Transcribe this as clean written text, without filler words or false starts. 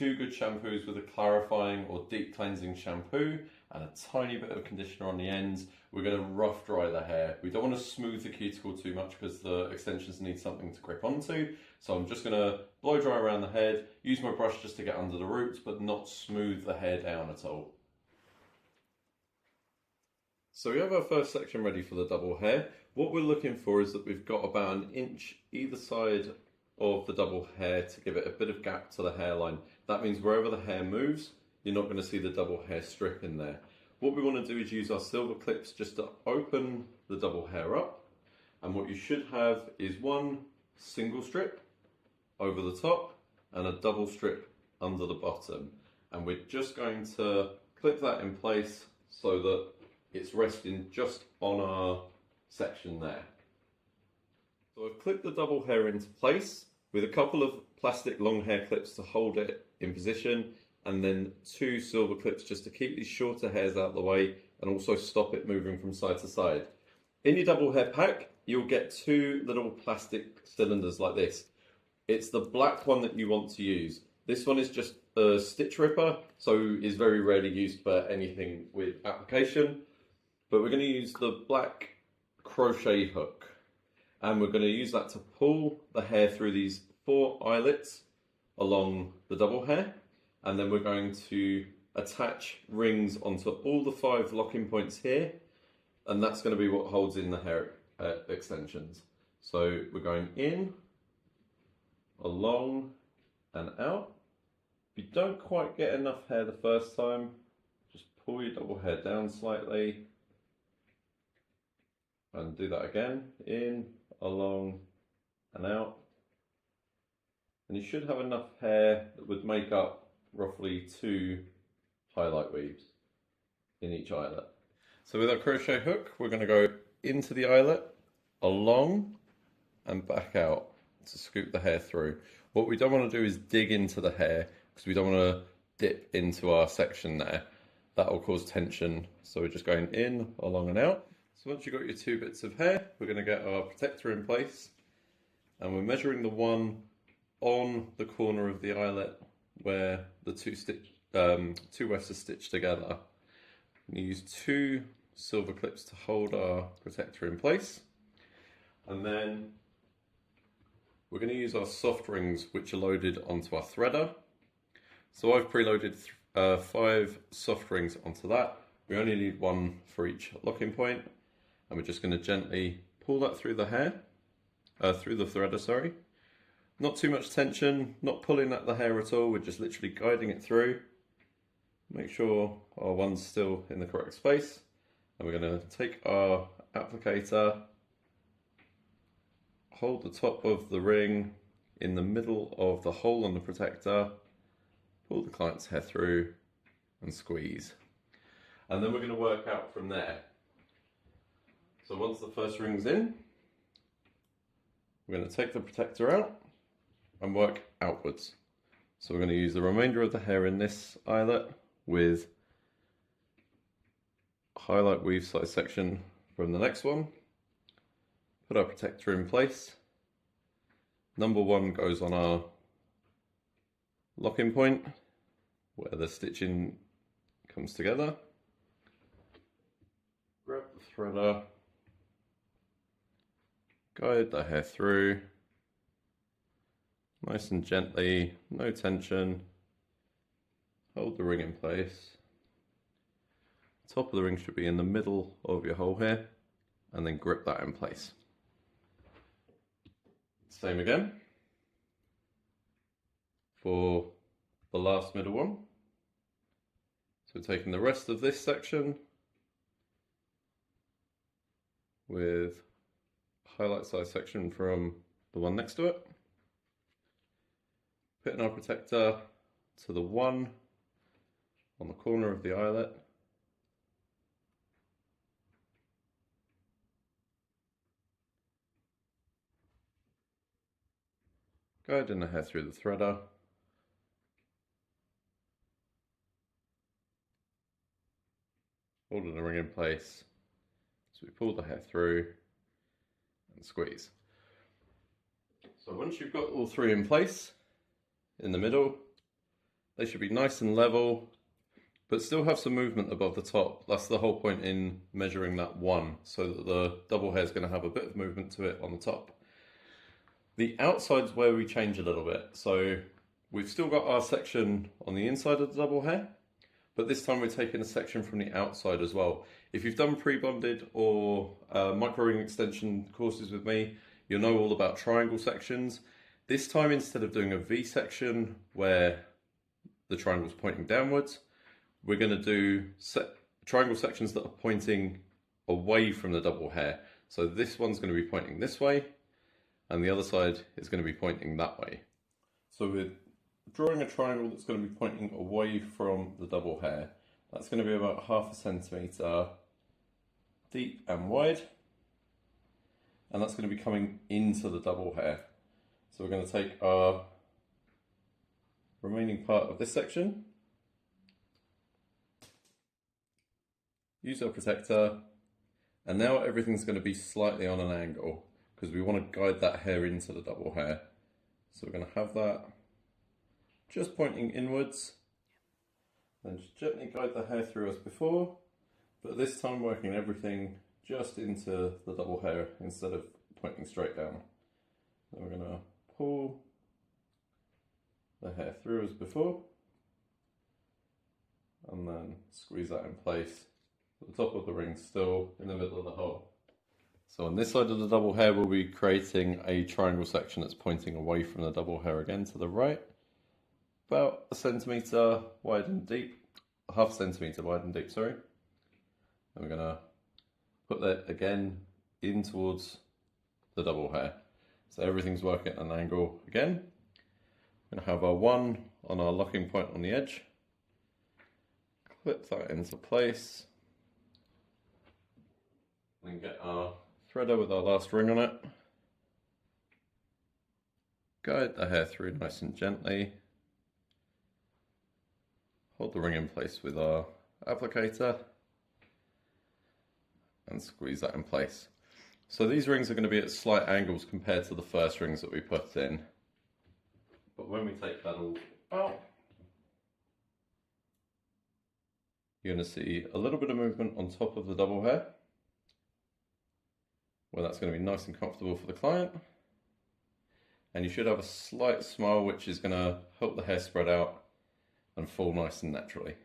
2 good shampoos with a clarifying or deep cleansing shampoo and a tiny bit of conditioner on the ends, we're going to rough dry the hair. We don't want to smooth the cuticle too much because the extensions need something to grip onto. So I'm just going to blow dry around the head, use my brush just to get under the roots, but not smooth the hair down at all. So we have our first section ready for the double hair. What we're looking for is that we've got about 1 inch either side of the double hair to give it a bit of gap to the hairline. That means wherever the hair moves, you're not going to see the double hair strip in there. What we want to do is use our silver clips just to open the double hair up. And what you should have is 1 single strip over the top and a double strip under the bottom. And we're just going to clip that in place so that it's resting just on our section there. So I've clipped the double hair into place with a couple of plastic long hair clips to hold it in position, and then 2 silver clips just to keep these shorter hairs out of the way and also stop it moving from side to side. In your double hair pack, you'll get 2 little plastic cylinders like this. It's the black one that you want to use. This one is just a stitch ripper, so is very rarely used for anything with application. But we're going to use the black crochet hook, and we're going to use that to pull the hair through these 4 eyelets along the double hair, and then we're going to attach rings onto all the 5 locking points here, and that's going to be what holds in the hair extensions. So we're going in, along and out. If you don't quite get enough hair the first time, just pull your double hair down slightly and do that again, in, along and out. And you should have enough hair that would make up roughly 2 highlight weaves in each eyelet. So with our crochet hook, we're going to go into the eyelet, along and back out to scoop the hair through. What we don't want to do is dig into the hair because we don't want to dip into our section there. That will cause tension. So we're just going in, along and out. So once you've got your 2 bits of hair, we're going to get our protector in place, and we're measuring the one on the corner of the eyelet where the 2 wefts are stitched together. We use 2 silver clips to hold our protector in place, and then we're going to use our soft rings which are loaded onto our threader. So I've preloaded 5 soft rings onto that. We only need 1 for each locking point. And we're just going to gently pull that through the hair, through the threader, sorry. Not too much tension, not pulling at the hair at all, we're just literally guiding it through. Make sure our one's still in the correct space. And we're going to take our applicator, hold the top of the ring in the middle of the hole on the protector, pull the client's hair through and squeeze. And then we're going to work out from there. So once the first ring's in, we're going to take the protector out and work outwards. So we're going to use the remainder of the hair in this eyelet with highlight weave size section from the next one. Put our protector in place. Number 1 goes on our locking point where the stitching comes together. Grab the threader. Guide the hair through, nice and gently, no tension. Hold the ring in place. Top of the ring should be in the middle of your hole here, and then grip that in place. Same again for the last middle one. So taking the rest of this section with highlight size section from the one next to it, putting our protector to the one on the corner of the eyelet, guiding the hair through the threader, holding the ring in place, so we pull the hair through and squeeze. So once you've got all 3 in place in the middle, They should be nice and level, but still have some movement above the top. That's the whole point in measuring that one, so that the double hair is going to have a bit of movement to it on the top. The outside's where we change a little bit. So we've still got our section on the inside of the double hair, but this time we're taking a section from the outside as well. If you've done pre-bonded or micro ring extension courses with me, you'll know all about triangle sections. This time, instead of doing a V section where the triangle's pointing downwards, we're going to do triangle sections that are pointing away from the double hair. So this one's going to be pointing this way, and the other side is going to be pointing that way. So we're drawing a triangle that's going to be pointing away from the double hair. That's going to be about 1/2 centimetre deep and wide, and that's going to be coming into the double hair. So we're going to take our remaining part of this section, use our protector, and now everything's going to be slightly on an angle because we want to guide that hair into the double hair. So we're going to have that just pointing inwards, and just gently guide the hair through as before, but this time working everything just into the double hair instead of pointing straight down. Then we're going to pull the hair through as before, and then squeeze that in place. The top of the ring still in the middle of the hole. So on this side of the double hair, we'll be creating a triangle section that's pointing away from the double hair again to the right, about 1 centimetre wide and deep, 1/2 centimetre wide and deep, sorry. And we're going to put that again in towards the double hair. So everything's working at an angle again. We're going to have our 1 on our locking point on the edge. Clip that into place. And get our threader with our last ring on it. Guide the hair through nice and gently. Hold the ring in place with our applicator and squeeze that in place. So these rings are going to be at slight angles compared to the first rings that we put in. But when we take that all out, you're going to see a little bit of movement on top of the double hair, where that's going to be nice and comfortable for the client. And you should have a slight smile, which is going to help the hair spread out and fall nice and naturally.